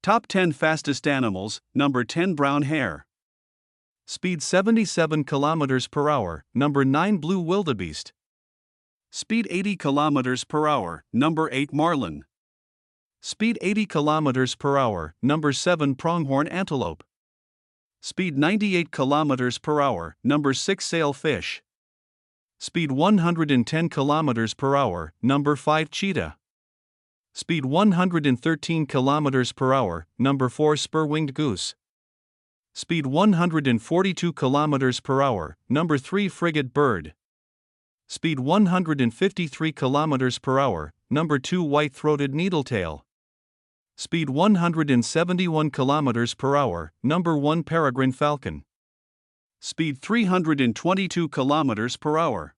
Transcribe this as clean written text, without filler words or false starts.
Top 10 fastest animals, number 10 brown hare. Speed 77 km per hour, number 9 blue wildebeest. Speed 80 km per hour, number 8 marlin. Speed 80 km per hour, number 7 pronghorn antelope. Speed 98 km per hour, number 6 sailfish. Speed 110 km per hour, number 5 cheetah. Speed 113 km per hour, number 4 spur-winged goose. Speed 142 km per hour, number 3 frigate bird. Speed 153 km per hour, number 2 white-throated needletail. Speed 171 km per hour, number 1 peregrine falcon. Speed 322 km per hour.